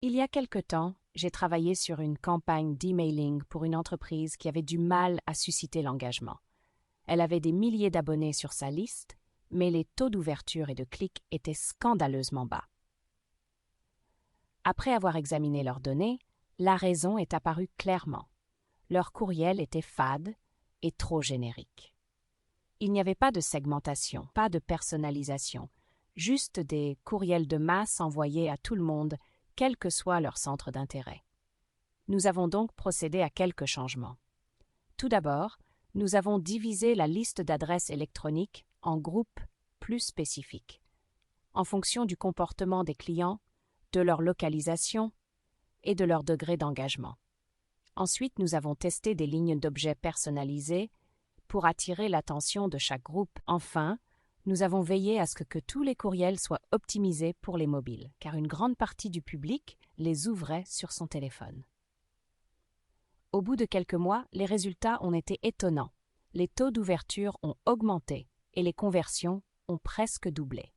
Il y a quelque temps, j'ai travaillé sur une campagne d'emailing pour une entreprise qui avait du mal à susciter l'engagement. Elle avait des milliers d'abonnés sur sa liste, mais les taux d'ouverture et de clics étaient scandaleusement bas. Après avoir examiné leurs données, la raison est apparue clairement. Leur courriel était fade et trop générique. Il n'y avait pas de segmentation, pas de personnalisation, juste des courriels de masse envoyés à tout le monde, quel que soit leur centre d'intérêt. Nous avons donc procédé à quelques changements. Tout d'abord, nous avons divisé la liste d'adresses électroniques en groupes plus spécifiques, en fonction du comportement des clients, de leur localisation et de leur degré d'engagement. Ensuite, nous avons testé des lignes d'objets personnalisées pour attirer l'attention de chaque groupe. Enfin, nous avons veillé à ce que tous les courriels soient optimisés pour les mobiles, car une grande partie du public les ouvrait sur son téléphone. Au bout de quelques mois, les résultats ont été étonnants. Les taux d'ouverture ont augmenté et les conversions ont presque doublé.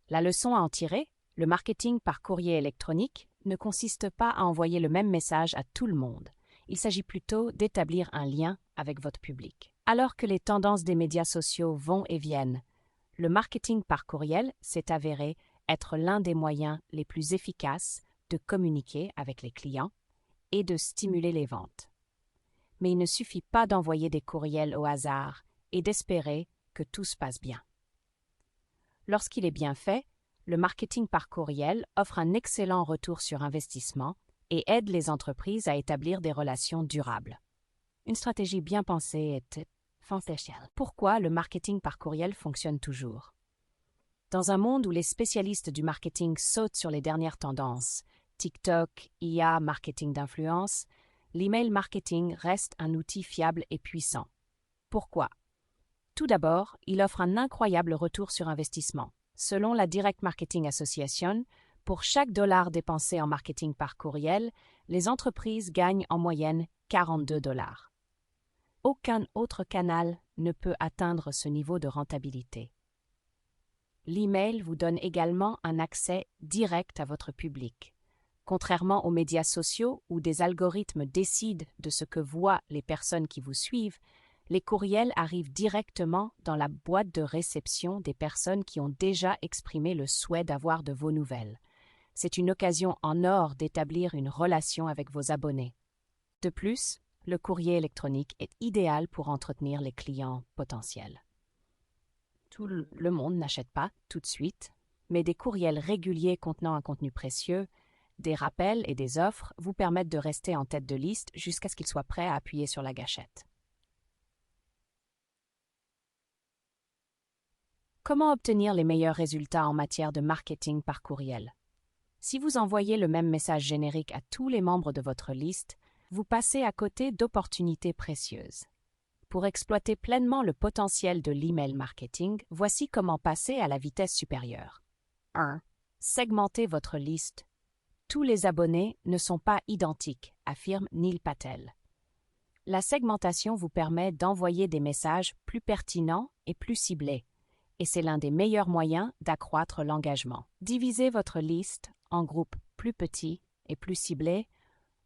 La leçon à en tirer, le marketing par courrier électronique ne consiste pas à envoyer le même message à tout le monde. Il s'agit plutôt d'établir un lien avec votre public. Alors que les tendances des médias sociaux vont et viennent, le marketing par courriel s'est avéré être l'un des moyens les plus efficaces de communiquer avec les clients et de stimuler les ventes. Mais il ne suffit pas d'envoyer des courriels au hasard et d'espérer que tout se passe bien. Lorsqu'il est bien fait, le marketing par courriel offre un excellent retour sur investissement et aide les entreprises à établir des relations durables. Une stratégie bien pensée est essentielle. Pourquoi le marketing par courriel fonctionne toujours? Dans un monde où les spécialistes du marketing sautent sur les dernières tendances, TikTok, IA, marketing d'influence, l'email marketing reste un outil fiable et puissant. Pourquoi? Tout d'abord, il offre un incroyable retour sur investissement. Selon la Direct Marketing Association, pour chaque dollar dépensé en marketing par courriel, les entreprises gagnent en moyenne 42 $. Aucun autre canal ne peut atteindre ce niveau de rentabilité. L'email vous donne également un accès direct à votre public. Contrairement aux médias sociaux où des algorithmes décident de ce que voient les personnes qui vous suivent, les courriels arrivent directement dans la boîte de réception des personnes qui ont déjà exprimé le souhait d'avoir de vos nouvelles. C'est une occasion en or d'établir une relation avec vos abonnés. De plus, le courrier électronique est idéal pour entretenir les clients potentiels. Tout le monde n'achète pas tout de suite, mais des courriels réguliers contenant un contenu précieux, des rappels et des offres vous permettent de rester en tête de liste jusqu'à ce qu'ils soient prêts à appuyer sur la gâchette. Comment obtenir les meilleurs résultats en matière de marketing par courriel? Si vous envoyez le même message générique à tous les membres de votre liste, vous passez à côté d'opportunités précieuses. Pour exploiter pleinement le potentiel de l'email marketing, voici comment passer à la vitesse supérieure. 1. Segmentez votre liste. Tous les abonnés ne sont pas identiques, affirme Neil Patel. La segmentation vous permet d'envoyer des messages plus pertinents et plus ciblés, et c'est l'un des meilleurs moyens d'accroître l'engagement. Divisez votre liste en groupes plus petits et plus ciblés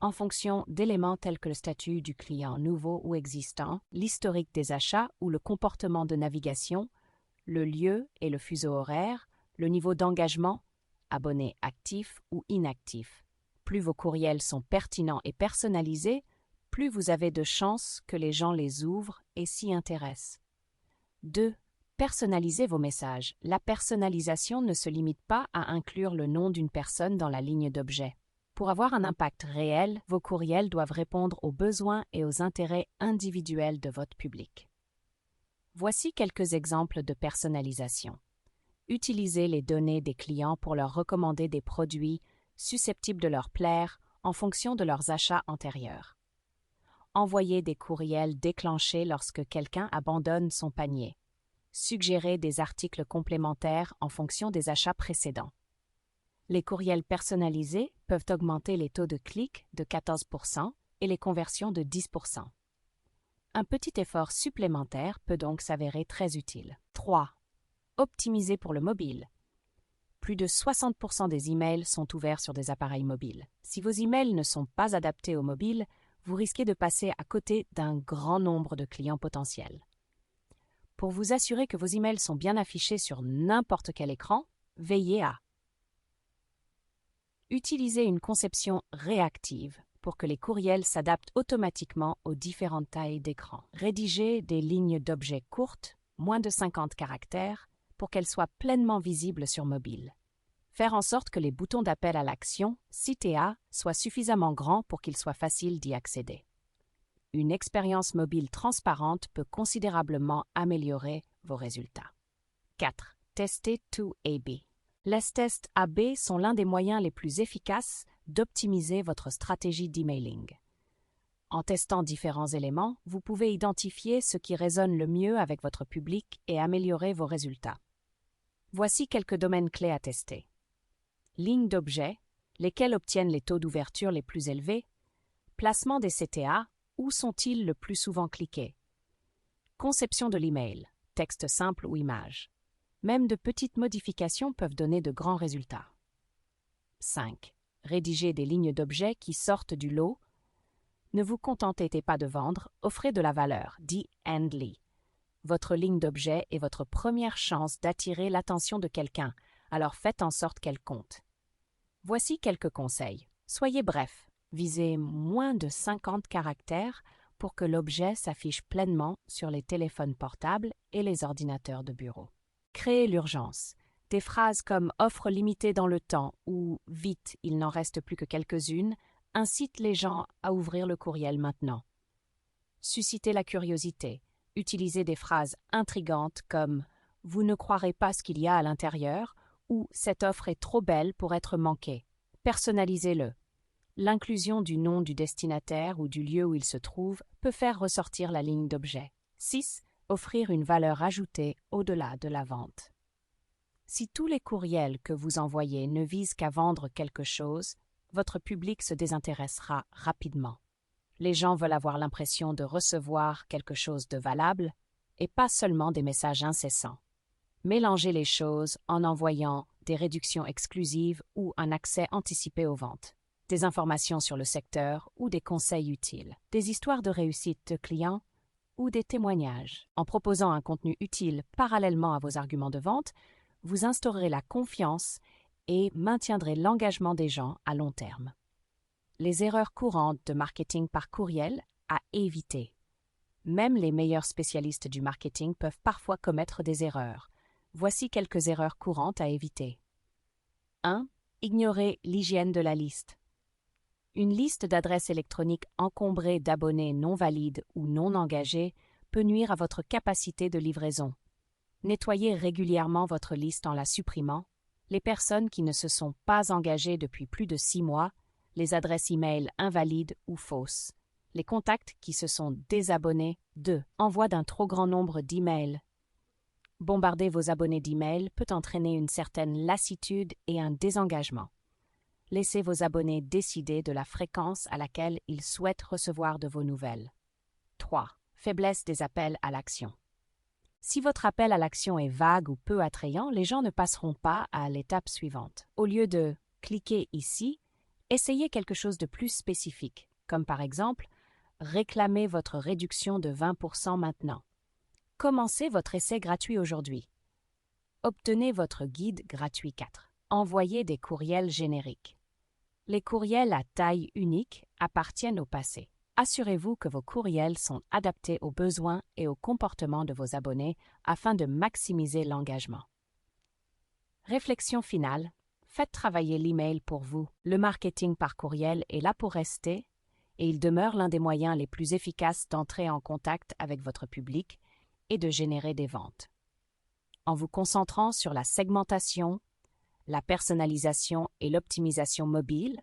en fonction d'éléments tels que le statut du client nouveau ou existant, l'historique des achats ou le comportement de navigation, le lieu et le fuseau horaire, le niveau d'engagement, abonnés actifs ou inactifs. Plus vos courriels sont pertinents et personnalisés, plus vous avez de chances que les gens les ouvrent et s'y intéressent. 2. Personnalisez vos messages. La personnalisation ne se limite pas à inclure le nom d'une personne dans la ligne d'objet. Pour avoir un impact réel, vos courriels doivent répondre aux besoins et aux intérêts individuels de votre public. Voici quelques exemples de personnalisation. Utilisez les données des clients pour leur recommander des produits susceptibles de leur plaire en fonction de leurs achats antérieurs. Envoyez des courriels déclenchés lorsque quelqu'un abandonne son panier. Suggérez des articles complémentaires en fonction des achats précédents. Les courriels personnalisés peuvent augmenter les taux de clic de 14% et les conversions de 10%. Un petit effort supplémentaire peut donc s'avérer très utile. 3. Optimisez pour le mobile. Plus de 60% des emails sont ouverts sur des appareils mobiles. Si vos emails ne sont pas adaptés au mobile, vous risquez de passer à côté d'un grand nombre de clients potentiels. Pour vous assurer que vos emails sont bien affichés sur n'importe quel écran, veillez à utiliser une conception réactive pour que les courriels s'adaptent automatiquement aux différentes tailles d'écran. Rédiger des lignes d'objets courtes, moins de 50 caractères, pour qu'elles soient pleinement visibles sur mobile. Faire en sorte que les boutons d'appel à l'action, CTA, soient suffisamment grands pour qu'il soit facile d'y accéder. Une expérience mobile transparente peut considérablement améliorer vos résultats. 4. Tester to A/B. Les tests A/B sont l'un des moyens les plus efficaces d'optimiser votre stratégie d'emailing. En testant différents éléments, vous pouvez identifier ce qui résonne le mieux avec votre public et améliorer vos résultats. Voici quelques domaines clés à tester. Lignes d'objets, lesquelles obtiennent les taux d'ouverture les plus élevés. Placement des CTA, où sont-ils le plus souvent cliqués? Conception de l'email, texte simple ou image. Même de petites modifications peuvent donner de grands résultats. 5. Rédiger des lignes d'objets qui sortent du lot. Ne vous contentez pas de vendre, offrez de la valeur, dit Handley. Votre ligne d'objet est votre première chance d'attirer l'attention de quelqu'un, alors faites en sorte qu'elle compte. Voici quelques conseils. Soyez bref, visez moins de 50 caractères pour que l'objet s'affiche pleinement sur les téléphones portables et les ordinateurs de bureau. Créez l'urgence. Des phrases comme « offre limitée dans le temps » ou « vite, il n'en reste plus que quelques-unes » incitent les gens à ouvrir le courriel maintenant. Suscitez la curiosité. Utilisez des phrases intrigantes comme « vous ne croirez pas ce qu'il y a à l'intérieur » ou « cette offre est trop belle pour être manquée ». Personnalisez-le. L'inclusion du nom du destinataire ou du lieu où il se trouve peut faire ressortir la ligne d'objet. 6. Offrir une valeur ajoutée au-delà de la vente. Si tous les courriels que vous envoyez ne visent qu'à vendre quelque chose, votre public se désintéressera rapidement. Les gens veulent avoir l'impression de recevoir quelque chose de valable et pas seulement des messages incessants. Mélangez les choses en envoyant des réductions exclusives ou un accès anticipé aux ventes, des informations sur le secteur ou des conseils utiles, des histoires de réussite de clients ou des témoignages. En proposant un contenu utile parallèlement à vos arguments de vente, vous instaurerez la confiance et maintiendrez l'engagement des gens à long terme. Les erreurs courantes de marketing par courriel à éviter. Même les meilleurs spécialistes du marketing peuvent parfois commettre des erreurs. Voici quelques erreurs courantes à éviter. 1. Ignorez l'hygiène de la liste. Une liste d'adresses électroniques encombrée d'abonnés non valides ou non engagés peut nuire à votre capacité de livraison. Nettoyez régulièrement votre liste en la supprimant. Les personnes qui ne se sont pas engagées depuis plus de 6 mois, les adresses e-mail invalides ou fausses, les contacts qui se sont désabonnés. 2. Envoi d'un trop grand nombre d'emails. Bombarder vos abonnés d'email peut entraîner une certaine lassitude et un désengagement. Laissez vos abonnés décider de la fréquence à laquelle ils souhaitent recevoir de vos nouvelles. 3. Faiblesse des appels à l'action. Si votre appel à l'action est vague ou peu attrayant, les gens ne passeront pas à l'étape suivante. Au lieu de « cliquez ici », essayez quelque chose de plus spécifique, comme par exemple « réclamez votre réduction de 20% maintenant ». Commencez votre essai gratuit aujourd'hui. Obtenez votre guide gratuit 4. Envoyez des courriels génériques. Les courriels à taille unique appartiennent au passé. Assurez-vous que vos courriels sont adaptés aux besoins et au comportement de vos abonnés afin de maximiser l'engagement. Réflexion finale. Faites travailler l'email pour vous. Le marketing par courriel est là pour rester et il demeure l'un des moyens les plus efficaces d'entrer en contact avec votre public et de générer des ventes. En vous concentrant sur la segmentation, la personnalisation et l'optimisation mobile,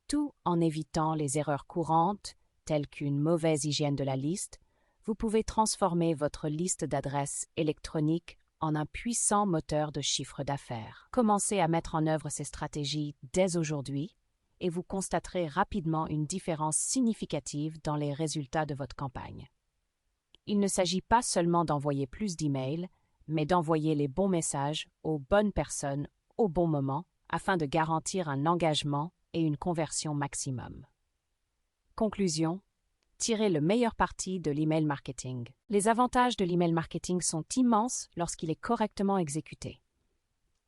tout en évitant les erreurs courantes telles qu'une mauvaise hygiène de la liste, vous pouvez transformer votre liste d'adresses électroniques en un puissant moteur de chiffre d'affaires. Commencez à mettre en œuvre ces stratégies dès aujourd'hui et vous constaterez rapidement une différence significative dans les résultats de votre campagne. Il ne s'agit pas seulement d'envoyer plus d'emails, mais d'envoyer les bons messages aux bonnes personnes au bon moment afin de garantir un engagement et une conversion maximum. Conclusion: tirez le meilleur parti de l'email marketing. Les avantages de l'email marketing sont immenses lorsqu'il est correctement exécuté.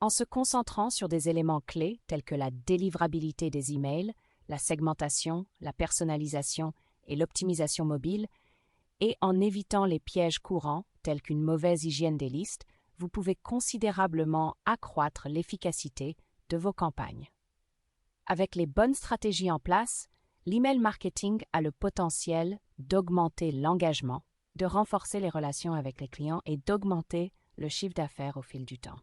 En se concentrant sur des éléments clés tels que la délivrabilité des emails, la segmentation, la personnalisation et l'optimisation mobile, et en évitant les pièges courants tels qu'une mauvaise hygiène des listes, vous pouvez considérablement accroître l'efficacité de vos campagnes. Avec les bonnes stratégies en place, l'email marketing a le potentiel d'augmenter l'engagement, de renforcer les relations avec les clients et d'augmenter le chiffre d'affaires au fil du temps.